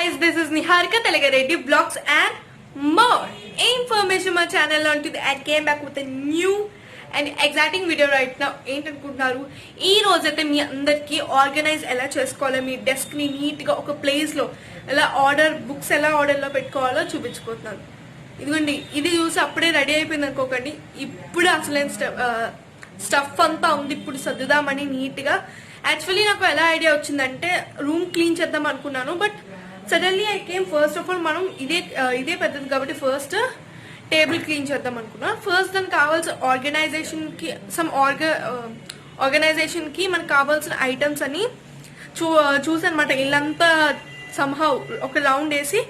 Guys, this is Niharika Telagareddy Vlogs and more information my channel on to and came back with a new and exciting video right now. ఏంటనుకుంటున్నారు ఈ రోజైతే మీ అందరికి organise ఎలా చేసుకోవాలో మీ desk ని neat గా ఒక place లో ఎలా ఆర్డర్ బుక్స్ ఎలా ఆర్డర్ లో పెట్టుకోవాలో చూపించుకుంటున్నాను. ఇదిగోండి ఇది చూసి అప్పుడే రెడీ అయిపోయింది అనుకోకండి. ఇప్పుడు అసలు స్టఫ్ అంతా ఉంది, ఇప్పుడు సర్దుదామని నీట్ గా. యాక్చువల్లీ నాకు ఎలా ఐడియా వచ్చిందంటే రూమ్ క్లీన్ చేద్దాం అనుకున్నాను, but suddenly I came first of all మనం ఇదే పెద్దది కాబట్టి ఫస్ట్ టేబుల్ క్లీన్ చేద్దాం అనుకున్నా. ఫస్ట్ దానికి కావాల్సిన ఆర్గనైజేషన్ కి మనకు కావాల్సిన ఐటమ్స్ అని చూసనమాట. ఇల్లంతా సంహౌ ఒక రౌండ్ వేసి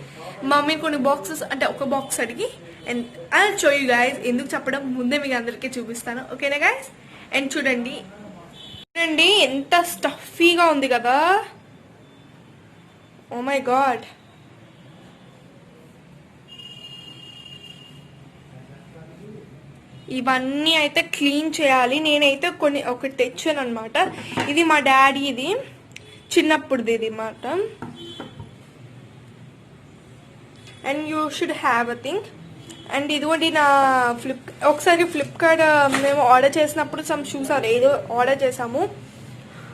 మమ్మీ కొన్ని బాక్సెస్ అంటే ఒక బాక్స్ అడిగి and I show you guys. ఎందుకు చెప్పడం ముందే మీకు అందరికీ చూపిస్తాను, ఓకేనా గైస్? అండ్ చూడండి ఎంత స్టఫీగా ఉంది కదా, ఓ మై గాడ్. ఇవన్నీ అయితే క్లీన్ చేయాలి. నేనైతే ఒకటి తెచ్చాను అనమాట. ఇది మా డాడీ, ఇది చిన్నప్పుడుది ఇది మాట. And you should have a thing. And ఇదిగోండి నా ఒకసారి ఫ్లిప్కార్ట్ మేము ఆర్డర్ చేసినప్పుడు సమ్ షూస్ ఏదో ఆర్డర్ చేసాము.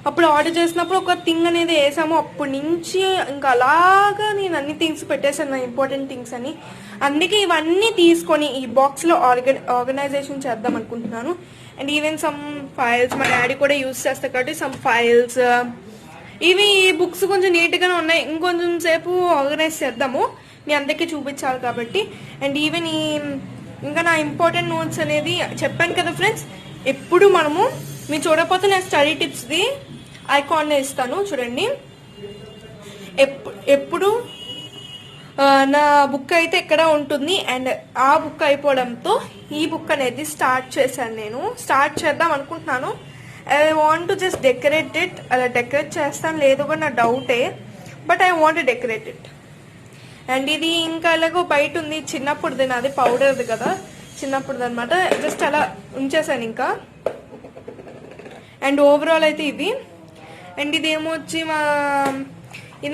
అప్పుడు ఆర్డర్ చేసినప్పుడు ఒక థింగ్ అనేది వేసాము. అప్పటి నుంచి ఇంకా అలాగా నేను అన్ని థింగ్స్ పెట్టేసాను, ఇంపార్టెంట్ థింగ్స్ అని. అందుకే ఇవన్నీ తీసుకొని ఈ బాక్స్లో ఆర్గనైజేషన్ చేద్దాం అనుకుంటున్నాను. అండ్ ఈవెన్ సమ్ ఫైల్స్ మా డాడీ కూడా యూజ్ చేస్తారు కాబట్టి సమ్ ఫైల్స్, ఇవి బుక్స్ కొంచెం నీట్గానే ఉన్నాయి. ఇంకొంచెం సేపు ఆర్గనైజ్ చేద్దాము, మీ అందరికీ చూపించాలి కాబట్టి. అండ్ ఈవెన్ ఇంకా నా ఇంపార్టెంట్ నోట్స్ అనేది చెప్పాను కదా ఫ్రెండ్స్. ఎప్పుడు మనము మీరు చూడకపోతే నా స్టడీ టిప్స్ది ఐకాన్ ఇస్తాను చూడండి. ఎప్పుడు నా బుక్ అయితే ఇక్కడ ఉంటుంది. అండ్ ఆ బుక్ అయిపోవడంతో ఈ బుక్ అనేది స్టార్ట్ చేశాను. నేను స్టార్ట్ చేద్దాం అనుకుంటున్నాను. I want to just decorate it. అలా డెకరేట్ చేస్తాను లేదో కూడా నా డౌటే, but I want decorate it. And ఇది ఇంకా ఎలాగో బయట ఉంది, చిన్నప్పుడుది నాది పౌడర్ది కదా, చిన్నప్పుడుది అనమాట. జస్ట్ అలా ఉంచేసాను ఇంకా. అండ్ ఓవరాల్ అయితే ఇది. అండ్ ఇదేమో వచ్చి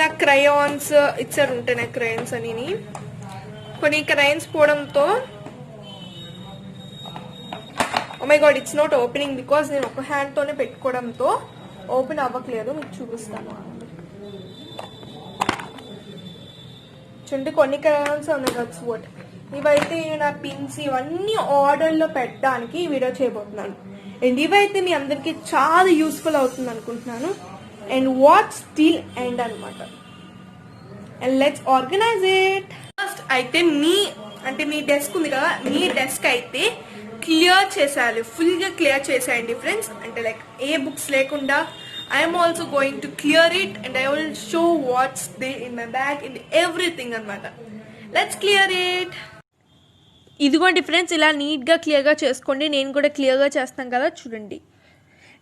నా క్రయాన్స్ ఇచ్చారు ఉంటాయి, నాకు క్రయాన్స్ అని. కొన్ని క్రయాన్స్ పోవడంతో oh my god it's not opening because నేను ఒక హ్యాండ్తోనే పెట్టుకోవడంతో ఓపెన్ అవ్వట్లేదు. మీకు చూపిస్తాను చూడండి. కొన్ని క్రయాన్స్ ఉన్నాయి కదా వాట్. ఇవైతే నా పిన్స్ ఇవన్నీ ఆర్డర్లో పెట్టడానికి వీడియో చేయబోతున్నాను. అండ్ ఇవైతే మీ అందరికి చాలా యూస్ఫుల్ అవుతుంది అనుకుంటున్నాను. అండ్ వాట్ స్టిల్ ఎండ్ అనమాట. And let's organise it. First అయితే మీ డెస్క్ ఉంది కదా, మీ డెస్క్ అయితే క్లియర్ చేసేయాలి, ఫుల్గా క్లియర్ చేసేయండి ఫ్రెండ్స్. అంటే లైక్ ఏ బుక్స్ లేకుండా I'm also going to clear it and I will show what's they in my bag in everything అనమాట. Let's clear it. ఇదిగోండి ఫ్రెండ్స్, ఇలా నీట్గా క్లియర్గా చేసుకోండి. నేను కూడా క్లియర్గా చేస్తాను కదా చూడండి.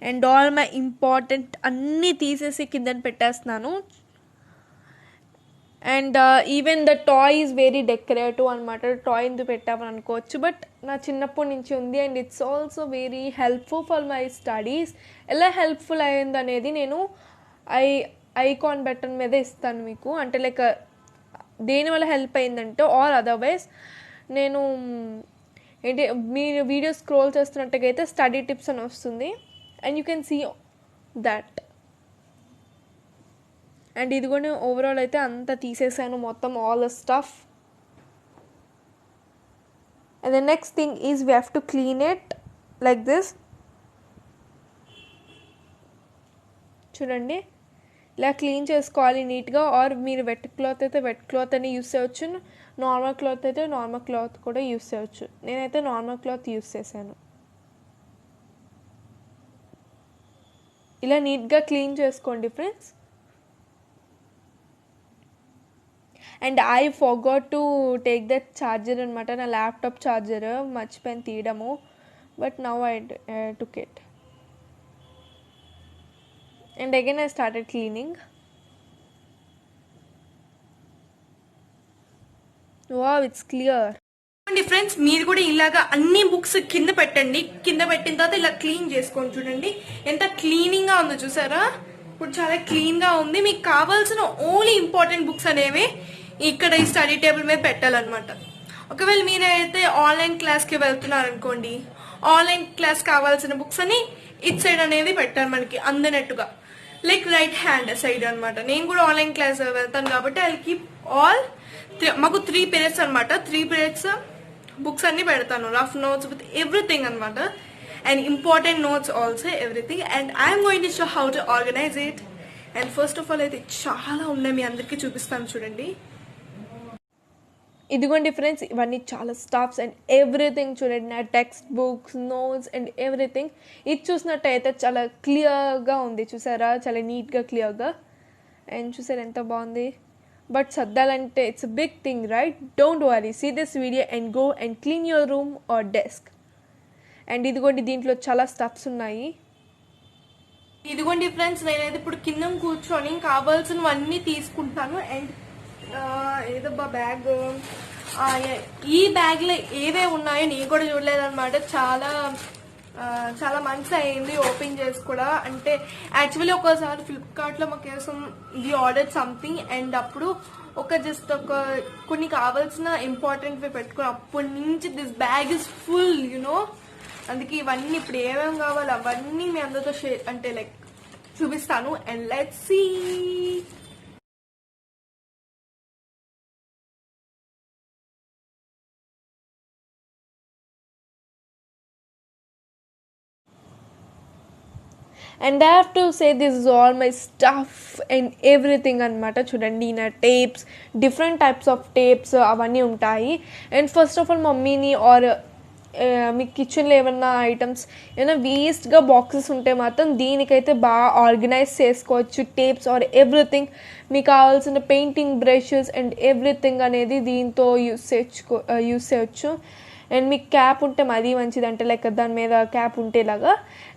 అండ్ ఆల్ మై ఇంపార్టెంట్ అన్నీ తీసేసి కింద పెట్టేస్తున్నాను. And even the toy is very decorative అనమాట. టాయ్ ఎందుకు పెట్టామని అనుకోవచ్చు, బట్ నా చిన్నప్పటి నుంచి ఉంది. And it's also very helpful for my studies. ఎలా హెల్ప్ఫుల్ అయ్యింది అనేది నేను ఐకాన్ బటన్ మీద ఇస్తాను మీకు. అంటే లైక్ దేనివల్ల హెల్ప్ అయిందంటే ఆర్ అదర్వైజ్ నేను ఏంటి మీరు వీడియో స్క్రోల్ చేస్తున్నట్టుగా అయితే స్టడీ టిప్స్ అని వస్తుంది. And you can see that. And ఇది కూడా ఓవరాల్ అయితే అంతా తీసేసాను మొత్తం all the stuff. And the next thing is we have to clean it like this. చూడండి ఇలా క్లీన్ చేసుకోవాలి నీట్గా. ఆర్ మీరు వెట్ క్లాత్ అయితే వెట్ క్లాత్ అని యూస్ చేయవచ్చు, నార్మల్ క్లాత్ అయితే నార్మల్ క్లాత్ కూడా యూస్ చేయవచ్చు. నేనైతే నార్మల్ క్లాత్ యూస్ చేశాను. ఇలా నీట్గా క్లీన్ చేసుకోండి friends. And I forgot to take that charger అనమాట, నా ల్యాప్టాప్ ఛార్జర్ మర్చిపోయిన తీయడము. But now I took it. And again I started cleaning. Wow, it's clear. Friends మీరు కూడా ఇలాగా అన్ని బుక్స్ కింద పెట్టండి. కింద పెట్టిన తర్వాత ఇలా క్లీన్ చేసుకోండి. చూడండి ఎంత క్లీనింగ్ గా ఉందో చూసారా. ఇప్పుడు చాలా క్లీన్గా ఉంది. మీకు కావాల్సిన ఓన్లీ ఇంపార్టెంట్ బుక్స్ అనేవి ఇక్కడ ఈ స్టడీ టేబుల్ మీద పెట్టాలన్నమాట. ఒకవేళ మీరైతే ఆన్లైన్ క్లాస్కి వెళ్తున్నారనుకోండి, ఆన్లైన్ క్లాస్ కావాల్సిన బుక్స్ అని ఇట్ సైడ్ అనేది పెట్టారు మనకి అందినట్టుగా, లైక్ రైట్ హ్యాండ్ సైడ్ అనమాట. నేను కూడా ఆన్లైన్ క్లాస్ వెళ్తాను కాబట్టి ఐ కీప్ ఆల్ మాకు 3 పీరియడ్స్ అనమాట. 3 పీరియడ్స్ బుక్స్ అన్ని పెడతాను, రఫ్ నోట్స్ విత్ ఎవ్రీథింగ్ అనమాట, and important notes also everything. And I'm going to show how to organise it. And first of all అయితే చాలా ఉన్నాయి, మీ అందరికీ చూపిస్తాను చూడండి. ఇదిగోండి ఫ్రెండ్స్, ఇవన్నీ చాలా స్టాఫ్స్ అండ్ ఎవ్రీథింగ్ చూడండి, నా text books, notes and everything. ఇది చూసినట్టయితే చాలా క్లియర్గా ఉంది, చూసారా, చాలా నీట్గా క్లియర్గా. అండ్ చూసారు ఎంత బాగుంది. బట్ సర్దాలంటే it's a big thing, right? Don't worry, see this video and go and clean your room or desk. And ఇదిగోండి, దీంట్లో చాలా స్టఫ్స్ ఉన్నాయి. ఇదిగోండి ఫ్రెండ్స్, నేనైతే ఇప్పుడు కింద కూర్చొని కావాల్సినవన్నీ తీసుకుంటాను. అండ్ ఏదబ్బా బ్యాగ్, ఈ బ్యాగ్లో ఏవే ఉన్నాయో నేను కూడా చూడలేదన్నమాట. చాలా మంత్స్ అయింది ఓపెన్ చేసి కూడా. అంటే యాక్చువల్లీ ఒకసారి ఫ్లిప్కార్ట్లో మా కోసం ఇది ఆర్డర్ సంథింగ్, అండ్ అప్పుడు జస్ట్ కొన్ని కావాల్సిన ఇంపార్టెంట్వి పెట్టుకుని అప్పటి నుంచి this bag is full, you know. అందుకే ఇవన్నీ ఇప్పుడు ఏమేమి కావాలో అవన్నీ మీ అందరితో షేర్ అంటే లైక్ చూపిస్తాను. And let's see. And I have to say this is all my stuff and everything అనమాట. చూడండి, నా tapes, different types of tapes అవన్నీ ఉంటాయి. అండ్ ఫస్ట్ ఆఫ్ ఆల్ మమ్మీని ఆర్ మీ కిచెన్లో ఏమన్నా ఐటమ్స్ ఏమైనా వేస్ట్గా బాక్సెస్ ఉంటే మాత్రం దీనికైతే బాగా ఆర్గనైజ్ చేసుకోవచ్చు. టేప్స్ ఆర్ ఎవ్రీథింగ్, మీకు కావాల్సిన పెయింటింగ్ బ్రషెస్ అండ్ ఎవ్రీథింగ్ అనేది దీంతో యూస్ చేయొచ్చు. అండ్ మీకు క్యాప్ ఉంటే మరీ మంచిది, అంటే లైక్ దాని మీద క్యాప్ ఉంటేలాగా.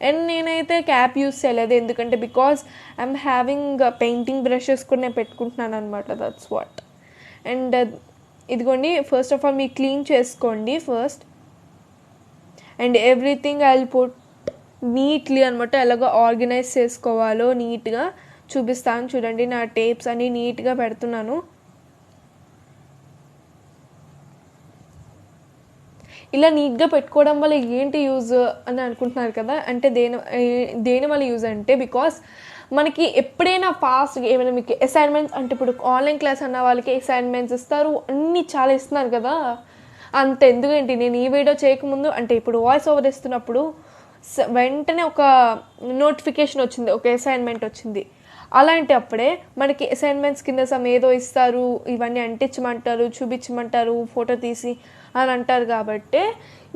అండ్ నేనైతే క్యాప్ యూస్ చేయలేదు, ఎందుకంటే because I'm having painting brushes కూడా నేను పెట్టుకుంటున్నాను అనమాట, దట్స్ వాట్. అండ్ ఇదిగోండి, ఫస్ట్ ఆఫ్ ఆల్ మీరు క్లీన్ చేసుకోండి first. And everything I will put neatly అనమాట, ఎలాగో ఆర్గనైజ్ చేసుకోవాలో నీట్గా చూపిస్తాను. చూడండి, నా టేప్స్ అన్నీ నీట్గా పెడుతున్నాను. ఇలా నీట్గా పెట్టుకోవడం వల్ల ఏంటి యూజ్ అని అనుకుంటున్నారు కదా. అంటే దేని వల్ల యూజ్ అంటే, బికాస్ మనకి ఎప్పుడైనా ఫాస్ట్గా ఏమైనా మీకు అసైన్మెంట్స్, అంటే ఇప్పుడు ఆన్లైన్ క్లాస్ అన్న వాళ్ళకి అసైన్మెంట్స్ ఇస్తారు, అన్నీ చాలా ఇస్తున్నారు కదా. అంత ఎందుకంటే నేను ఈ వీడియో చేయకముందు, అంటే ఇప్పుడు వాయిస్ ఓవర్ ఇస్తున్నప్పుడు వెంటనే ఒక నోటిఫికేషన్ వచ్చింది, ఒక అసైన్మెంట్ వచ్చింది. అలాంటి అప్పుడే మనకి అసైన్మెంట్స్ కింద ఏదో ఇస్తారు, ఇవన్నీ అంటించమంటారు, చూపించమంటారు, ఫోటో తీసి అని అంటారు. కాబట్టి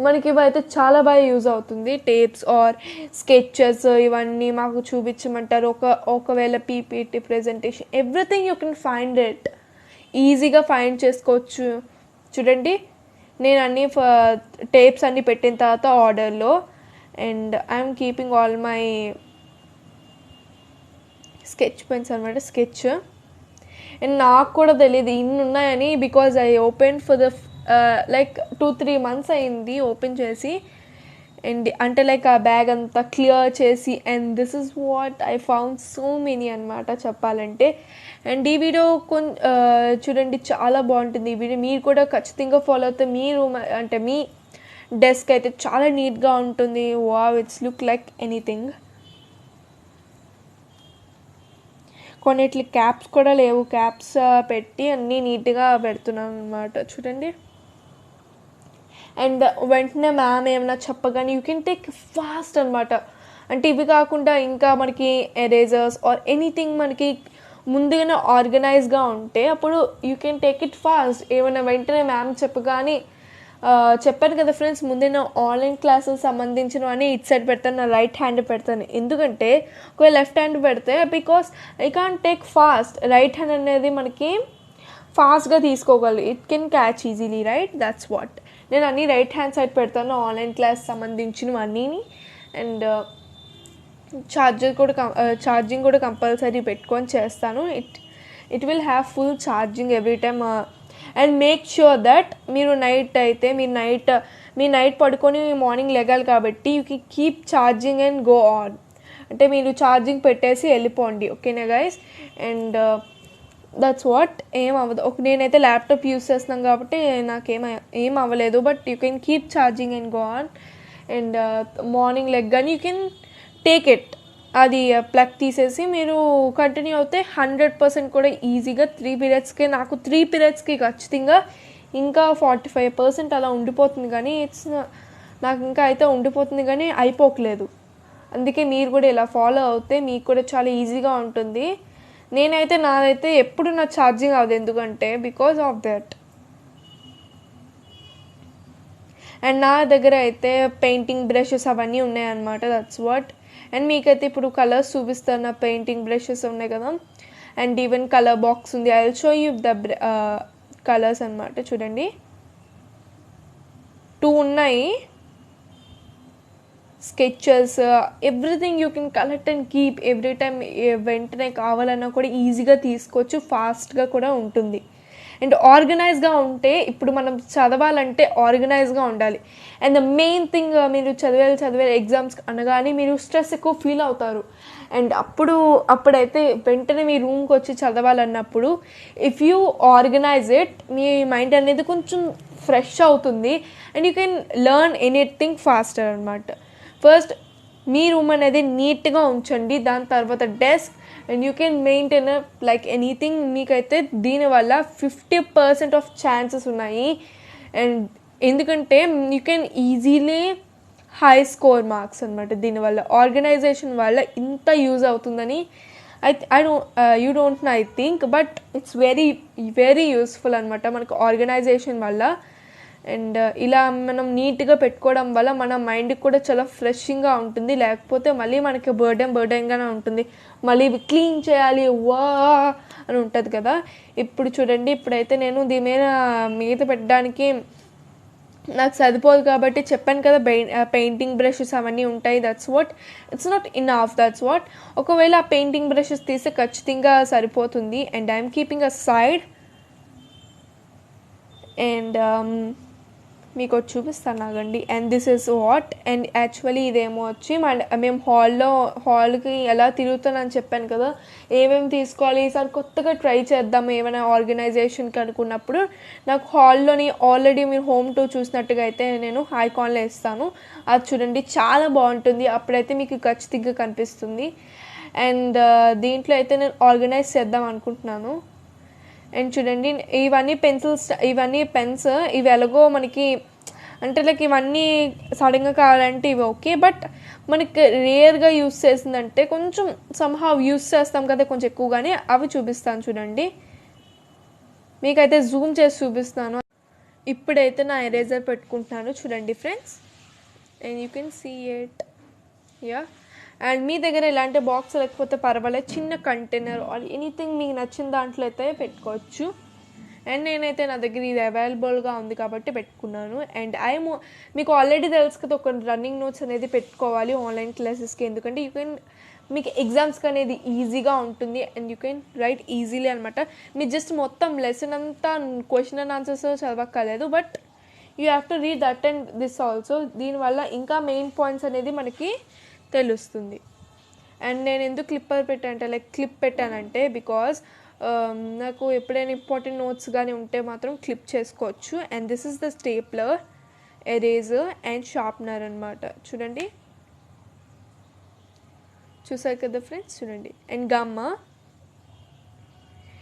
మనకి ఇవైతే చాలా బాగా యూజ్ అవుతుంది. టేప్స్ ఆర్ స్కెచెస్ ఇవన్నీ మాకు చూపించమంటారు. ఒకవేళ PPT presentation, everything you can find it, ఈజీగా ఫైండ్ చేసుకోవచ్చు. చూడండి, నేను అన్ని టేప్స్ అన్నీ పెట్టిన తర్వాత ఆర్డర్లో. And I'm keeping all my sketch pens అనమాట, స్కెచ్. అండ్ నాకు కూడా తెలియదు ఇన్ని ఉన్నాయని, because I open for the like 2-3 months అయింది ఓపెన్ చేసి. అండ్ అంటే లైక్ ఆ బ్యాగ్ అంతా క్లియర్ చేసి, and this is what I found so many అనమాట చెప్పాలంటే. అండ్ ఈ వీడియో చూడండి, చాలా బాగుంటుంది ఈ వీడియో. మీరు కూడా ఖచ్చితంగా ఫాలో అవుతే మీరు అంటే మీ డెస్క్ అయితే చాలా నీట్గా ఉంటుంది. Wow, it's look like anything. కొన్నిటికి క్యాప్స్ కూడా లేవు, క్యాప్స్ పెట్టి అన్నీ నీట్గా పెడుతున్నాను అనమాట. చూడండి, అండ్ వెంటనే మ్యామ్ ఏమైనా చెప్పగానే యూ కెన్ టేక్ ఫాస్ట్ అనమాట. అంటే ఇవి కాకుండా ఇంకా మనకి ఎరేజర్స్ ఆర్ ఎనీథింగ్ మనకి ముందుగానే ఆర్గనైజ్గా ఉంటే అప్పుడు you can take it fast. ఏమైనా వెంటనే మ్యామ్ చెప్పగానే చెప్పాను కదా ఫ్రెండ్స్, ముందే నా ఆన్లైన్ క్లాసెస్ సంబంధించినవన్నీ ఇట్ సైడ్ పెడతాను, నా రైట్ హ్యాండ్ పెడతాను. ఎందుకంటే ఒకవేళ లెఫ్ట్ హ్యాండ్ పెడితే because I can't take fast, right hand అనేది మనకి ఫాస్ట్గా తీసుకోగలరు, it can catch easily, right? That's what. నేను అన్నీ రైట్ హ్యాండ్ సైడ్ పెడతాను ఆన్లైన్ క్లాస్ సంబంధించినవి అన్నీని. అండ్ ఛార్జింగ్ కూడా కంపల్సరీ పెట్టుకొని చేస్తాను. It will have full charging every time. And make sure that మీరు నైట్ పడుకొని మార్నింగ్ లెగాలి కాబట్టి you can keep charging and go on. అంటే మీరు ఛార్జింగ్ పెట్టేసి వెళ్ళిపోండి, ఓకేనా గైస్. అండ్ దట్స్ వాట్, ఏం అవ్వదు. నేనైతే ల్యాప్టాప్ యూస్ చేస్తున్నాను కాబట్టి ఏం అవ్వలేదు. But you can keep charging and go on. And morning లెగ్గానే యూ కెన్ టేక్ ఇట్, అది ప్లగ్ తీసేసి మీరు కంటిన్యూ అవుతే 100% కూడా ఈజీగా 3 పీరియడ్స్కి, నాకు 3 పీరియడ్స్కి ఖచ్చితంగా ఇంకా 45% అలా ఉండిపోతుంది, కానీ నాకు ఇంకా అయితే ఉండిపోతుంది కానీ అయిపోకలేదు. అందుకే మీరు కూడా ఇలా ఫాలో అవుతే మీకు కూడా చాలా ఈజీగా ఉంటుంది. నాదైతే ఎప్పుడు నా ఛార్జింగ్ అవ్వదు, ఎందుకంటే బికాజ్ ఆఫ్ దట్. అండ్ నా దగ్గర అయితే పెయింటింగ్ బ్రషెస్ అవన్నీ ఉన్నాయన్నమాట, దట్స్ వాట్. అండ్ మీకైతే ఇప్పుడు కలర్స్ చూపిస్తాను, పెయింటింగ్ బ్రషెస్ ఉన్నాయి కదా, అండ్ ఈవెన్ కలర్ బాక్స్ ఉంది. I will show you the colours అనమాట. చూడండి 2 ఉన్నాయి, sketches, everything you can collect and keep every time. వెంటనే కావాలన్నా కూడా ఈజీగా తీసుకోవచ్చు, ఫాస్ట్గా కూడా ఉంటుంది. అండ్ ఆర్గనైజ్గా ఉంటే, ఇప్పుడు మనం చదవాలంటే ఆర్గనైజ్గా ఉండాలి. అండ్ ద మెయిన్ థింగ్, మీరు చదివే ఎగ్జామ్స్ అనగానే మీరు స్ట్రెస్ ఎక్కువ ఫీల్ అవుతారు. అండ్ అప్పుడైతే వెంటనే మీ రూమ్కి వచ్చి చదవాలన్నప్పుడు ఇఫ్ యూ ఆర్గనైజ్ ఇట్, మీ మైండ్ అనేది కొంచెం ఫ్రెష్ అవుతుంది and you can learn anything faster అనమాట. ఫస్ట్ మీ రూమ్ అనేది నీట్గా ఉంచండి, దాని తర్వాత desk, and you can maintain like anything. మీకైతే దీనివల్ల 50% ఆఫ్ ఛాన్సెస్ ఉన్నాయి. అండ్ ఎందుకంటే you can easily high score marks అనమాట. దీనివల్ల ఆర్గనైజేషన్ వల్ల ఇంత యూజ్ అవుతుందని you don't know, I think, but it's very very useful అనమాట మనకు ఆర్గనైజేషన్ వల్ల. అండ్ ఇలా మనం నీట్గా పెట్టుకోవడం వల్ల మన మైండ్కి కూడా చాలా ఫ్రెషింగ్గా ఉంటుంది. లేకపోతే మళ్ళీ మనకి బర్డెన్గానే ఉంటుంది, మళ్ళీ ఇవి క్లీన్ చేయాలి వా అని ఉంటుంది కదా. ఇప్పుడు చూడండి, ఇప్పుడైతే నేను దీని మీద పెట్టడానికి నాకు సరిపోదు కాబట్టి చెప్పాను కదా, పెయింటింగ్ బ్రషెస్ అవన్నీ ఉంటాయి. That's what, it's not enough, that's what. ఒకవేళ ఆ పెయింటింగ్ బ్రషెస్ తీస్తే ఖచ్చితంగా సరిపోతుంది. And I'm keeping a side. And మీకు వచ్చి చూపిస్తాను నాగండి. And this is what. And actually ఇదేమో వచ్చి మేము హాల్కి ఎలా తిరుగుతానని చెప్పాను కదా, ఏమేమి తీసుకోవాలి ఈసారి కొత్తగా ట్రై చేద్దాము ఏమైనా ఆర్గనైజేషన్కి అనుకున్నప్పుడు, నాకు హాల్లోని ఆల్రెడీ మీరు హోమ్ టూర్ చూసినట్టుగా అయితే నేను ఐకాన్లో ఇస్తాను, అది చూడండి, చాలా బాగుంటుంది. అప్పుడైతే మీకు ఖచ్చితంగా కనిపిస్తుంది. అండ్ దీంట్లో అయితే నేను ఆర్గనైజ్ చేద్దాం అనుకుంటున్నాను. అండ్ చూడండి, ఇవన్నీ పెన్స్, ఇవి ఎలాగో మనకి అంటే లైక్ ఇవన్నీ సడన్గా కావాలంటే ఇవి ఓకే, బట్ మనకి రేర్గా యూస్ చేసిందంటే కొంచెం సమ్హౌ యూస్ చేస్తాం కదా కొంచెం ఎక్కువగానే, అవి చూపిస్తాను చూడండి. మీకైతే జూమ్ చేసి చూపిస్తాను. ఇప్పుడైతే నా ఎరేజర్ పెట్టుకుంటున్నాను చూడండి friends, and you can see it. Ya, and మీ దగ్గర ఇలాంటి బాక్స్ లేకపోతే పర్వాలేదు, చిన్న కంటైనర్ ఆర్ ఎనీథింగ్ మీకు నచ్చిన దాంట్లో అయితే పెట్టుకోవచ్చు. అండ్ నేనైతే నా దగ్గర ఇది అవైలబుల్గా ఉంది కాబట్టి పెట్టుకున్నాను. అండ్ మీకు ఆల్రెడీ తెలుసు కదా, ఒక రన్నింగ్ నోట్స్ అనేది పెట్టుకోవాలి ఆన్లైన్ క్లాసెస్కి, ఎందుకంటే మీకు ఎగ్జామ్స్కి అనేది ఈజీగా ఉంటుంది and you can write easily అనమాట. మీరు జస్ట్ మొత్తం లెసన్ అంతా క్వశ్చన్ అండ్ ఆన్సర్స్ చదవక్కర్లేదు, but you have to read that and this also. దీనివల్ల ఇంకా మెయిన్ పాయింట్స్ అనేది మనకి తెలుస్తుంది. అండ్ నేను ఎందుకు క్లిప్ పెట్టానంటే బికాజ్ నాకు ఎప్పుడైనా ఇంపార్టెంట్ నోట్స్ కానీ ఉంటే మాత్రం క్లిప్ చేసుకోవచ్చు. And this is the stapler, eraser and sharpener అనమాట. చూడండి, చూసారు కదా ఫ్రెండ్స్, చూడండి. అండ్ గమ్మ.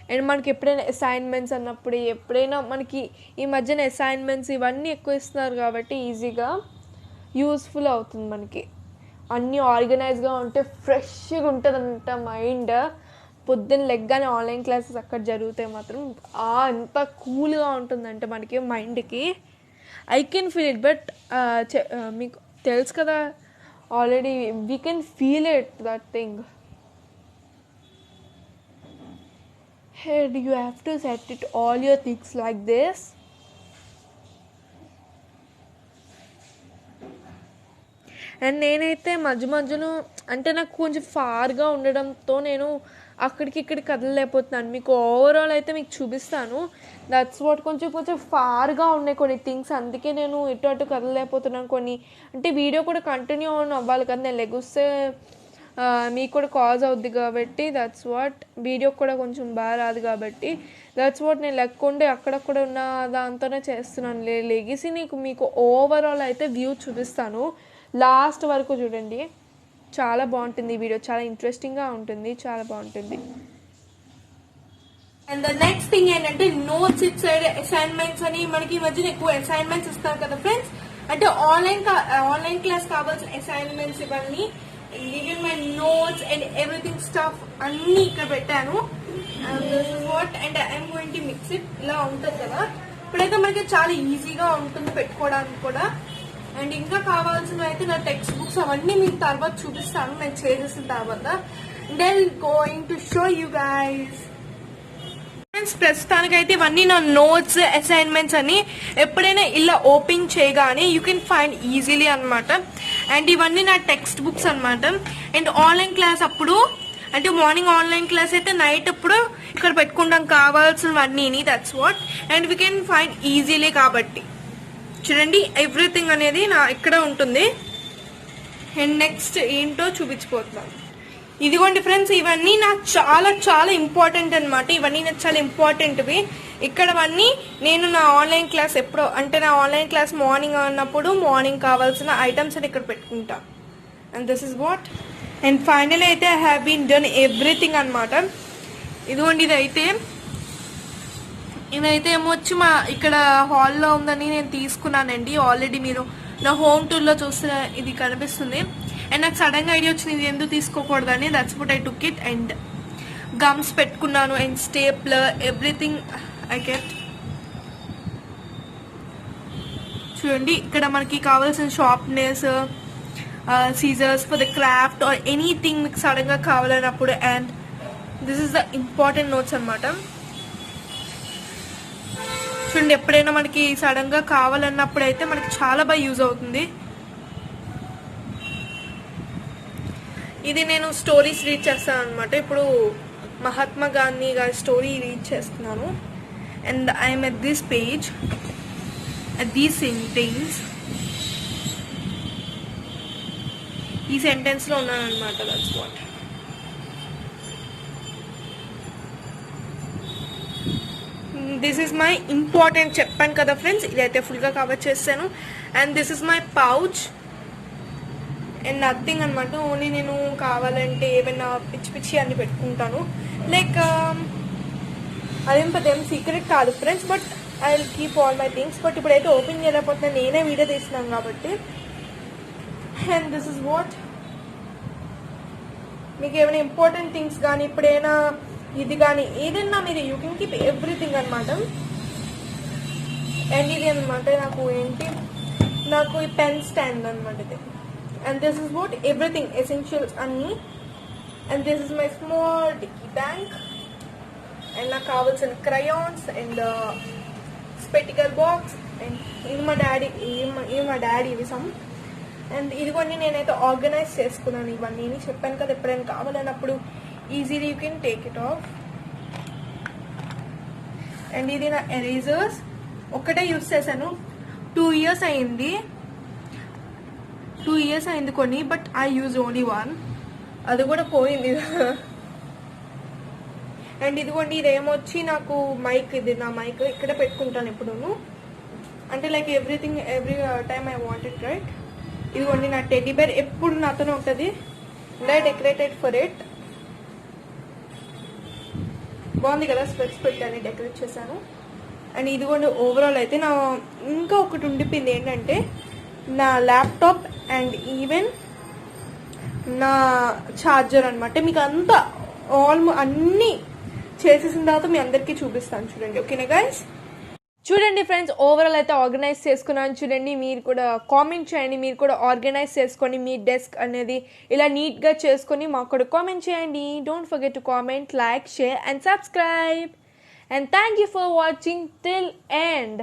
అండ్ మనకి ఎప్పుడైనా అసైన్మెంట్స్ అన్నప్పుడు, ఎప్పుడైనా మనకి ఈ మధ్యన అసైన్మెంట్స్ ఇవన్నీ ఎక్కువ ఇస్తున్నారు కాబట్టి ఈజీగా యూస్ఫుల్ అవుతుంది మనకి. అన్నీ ఆర్గనైజ్గా ఉంటే ఫ్రెష్గా ఉంటుంది అంట మైండ్. పొద్దున్న లెగ్గానే ఆన్లైన్ క్లాసెస్ అక్కడ జరిగితే మాత్రం ఎంత కూల్గా ఉంటుందంటే మనకి మైండ్కి, I can feel it. But మీకు తెలుసు కదా already, we can feel it that thing. Here you have to set it all your things like this. And నేనైతే మధ్యలో అంటే నాకు కొంచెం ఫార్గా ఉండడంతో నేను అక్కడికి ఇక్కడికి కదలలేకపోతున్నాను. మీకు ఓవరాల్ అయితే మీకు చూపిస్తాను. దట్స్ వాట్, కొంచెం ఫార్గా ఉన్నాయి కొన్ని థింగ్స్, అందుకే నేను ఇటు అటు కదలలేకపోతున్నాను. కొన్ని అంటే వీడియో కూడా కంటిన్యూ అవ్వాలి కదా, నేను లెగుస్తే మీకు కూడా కాజ్ అవుద్ది కాబట్టి దట్స్ వాట్. వీడియో కూడా కొంచెం బాగా రాదు కాబట్టి దట్స్ వాట్ నేను లేకుంటే అక్కడక్కడ ఉన్న దాంతోనే చేస్తున్నాను. లెగిసి మీకు ఓవరాల్ అయితే వ్యూ చూపిస్తాను, లాస్ట్ వరకు చూడండి. చాలా బాగుంటుంది ఈ వీడియో, చాలా ఇంట్రెస్టింగ్గా ఉంటుంది, చాలా బాగుంటుంది. అండ్ ద నెక్స్ట్ థింగ్ ఏంటంటే నోట్స్ ఇట్ సైడ్ అసైన్మెంట్స్ అని మనకి ఈ మధ్యన ఎక్కువ అసైన్మెంట్స్ ఇస్తారు కదా ఫ్రెండ్స్. అంటే ఆన్లైన్ క్లాస్ కావాల్సిన అసైన్మెంట్స్ ఇవన్నీ, even my notes and everything stuff అన్ని ఇక్కడ పెట్టాను. What and I'm going to mix it. ఇలా ఉంటుంది కదా, ఇప్పుడైతే మనకి చాలా ఈజీగా ఉంటుంది పెట్టుకోవడానికి కూడా. అండ్ ఇంకా కావాల్సినవి అయితే నా టెక్స్ట్ బుక్స్ అవన్నీ మీకు తర్వాత చూపిస్తాను నేను చేసేసిన తర్వాత. Then going to show you guys. ప్రస్తుతానికి అయితే ఇవన్నీ నా నోట్స్ అసైన్మెంట్స్ అని ఎప్పుడైనా ఇలా ఓపెన్ చేయగానే యూ కెన్ ఫైండ్ ఈజీలీ అనమాట. అండ్ ఇవన్నీ నా టెక్స్ట్ బుక్స్ అనమాట. అండ్ ఆన్లైన్ క్లాస్ అప్పుడు అంటే మార్నింగ్ ఆన్లైన్ క్లాస్ అయితే నైట్ అప్పుడు ఇక్కడ పెట్టుకుంటాం కావాల్సినవన్నీ. That's what. And we can find easily కాబట్టి చూడండి ఎవ్రీథింగ్ అనేది నా ఇక్కడ ఉంటుంది. అండ్ నెక్స్ట్ ఏంటో చూపించిపోతున్నాను. ఇదిగోండి ఫ్రెండ్స్, ఇవన్నీ నాకు చాలా చాలా ఇంపార్టెంట్ అనమాట. ఇవన్నీ నాకు చాలా ఇంపార్టెంట్వి. ఇక్కడవన్నీ నేను నా ఆన్లైన్ క్లాస్ ఎప్పుడో అంటే నా ఆన్లైన్ క్లాస్ మార్నింగ్ అన్నప్పుడు మార్నింగ్ కావాల్సిన ఐటమ్స్ అని ఇక్కడ పెట్టుకుంటా. And this is what. And final అయితే I have been done everything అనమాట. ఇదిగోండి ఇదైతే ఏమొచ్చి మా ఇక్కడ హాల్లో ఉందని నేను తీసుకున్నానండి. ఆల్రెడీ మీరు నా హోమ్ టూర్లో చూస్తే ఇది కనిపిస్తుంది. అండ్ నాకు సడన్గా ఐడియా వచ్చింది ఇది ఎందుకు తీసుకోకూడదని. That's what I took it. And gums పెట్టుకున్నాను and stapler everything I get. చూడండి ఇక్కడ మనకి కావాల్సిన sharpness, scissors for the craft or anything మీకు సడన్గా కావాలన్నప్పుడు. And this is the important notes అనమాట. చూడండి ఎప్పుడైనా మనకి సడన్గా కావాలన్నప్పుడు అయితే మనకి చాలా బాగా యూజ్ అవుతుంది. ఇది నేను స్టోరీస్ రీడ్ చేస్తాను అనమాట. ఇప్పుడు మహాత్మా గాంధీ గారి స్టోరీ రీడ్ చేస్తున్నాను. And I'm at this page, at these sentence, ఈ సెంటెన్స్లో ఉన్నాను అనమాట. That's what. This is my important చెప్పాను కదా ఫ్రెండ్స్, ఇదైతే ఫుల్గా కవర్ చేస్తాను. And this is my pouch and nothing అనమాట. ఓన్లీ నేను కావాలంటే ఏమైనా పిచ్చి పిచ్చి అన్ని పెట్టుకుంటాను. లైక్ అదేం పెద్ద సీక్రెట్ కాదు friends, but I will keep all my things. But ఇప్పుడైతే ఓపెన్ చేయలేకపోతున్నా, నేనే వీడియో తీస్తున్నాను కాబట్టి. And this is what. మీకు ఏమైనా ఇంపార్టెంట్ థింగ్స్ కానీ ఇప్పుడైనా ఇది కానీ ఏదైనా మీరు యూ కెన్ కీప్ ఎవ్రీథింగ్ అనమాట. అండ్ ఇది అనమాట నాకు ఈ పెన్ స్టాండ్ అనమాట ఇది. And this is what everything essentials అన్నీ. And this is my small డిక్కీ బ్యాంక్. అండ్ నాకు కావాల్సిన crayons and spectacle box. And ఇది మా డాడీ ఇవి సమ్. అండ్ ఇదిగోండి నేనైతే ఆర్గనైజ్ చేసుకున్నాను ఇవన్నీ. చెప్పాను కదా ఎప్పుడైనా కావాలన్నప్పుడు easily you can take it off. And ఇది నా ఎరేజర్స్ ఒక్కటే యూస్ చేశాను. 2 years అయింది కొన్ని, బట్ ఐ యూజ్ ఓన్లీ 1. అది కూడా పోయింది. అండ్ ఇదిగోండి ఇదేమొచ్చి నాకు మైక్. ఇది నా మైక్ ఇక్కడ పెట్టుకుంటాను ఎప్పుడూను. అంటే like everything every time I want it right. ఇదిగోండి నా టెడ్డీ బేర్ ఎప్పుడు నాతోనే ఉంటుంది. I decorated for it. బాగుంది కదా, స్పెట్స్ పెట్టాను, డెకరేట్ చేశాను. అండ్ ఇదిగోండి ఓవరాల్ అయితే నా ఇంకా ఒకటి ఉండిపోయింది ఏంటంటే నా ల్యాప్టాప్ అండ్ ఈవెన్ నా ఛార్జర్ అనమాట. మీకు అంతా అన్నీ చేసేసిన తర్వాత మీ అందరికీ చూపిస్తాను చూడండి. ఓకేనా గైస్? చూడండి ఫ్రెండ్స్, ఓవరాల్ అయితే ఆర్గనైజ్ చేసుకున్నాను. చూడండి మీరు కూడా కామెంట్ చేయండి, మీరు కూడా ఆర్గనైజ్ చేసుకొని మీ డెస్క్ అనేది ఇలా నీట్గా చేసుకొని మాకు కూడా కామెంట్ చేయండి. Don't forget to comment, like, share and subscribe. And thank you for watching till end.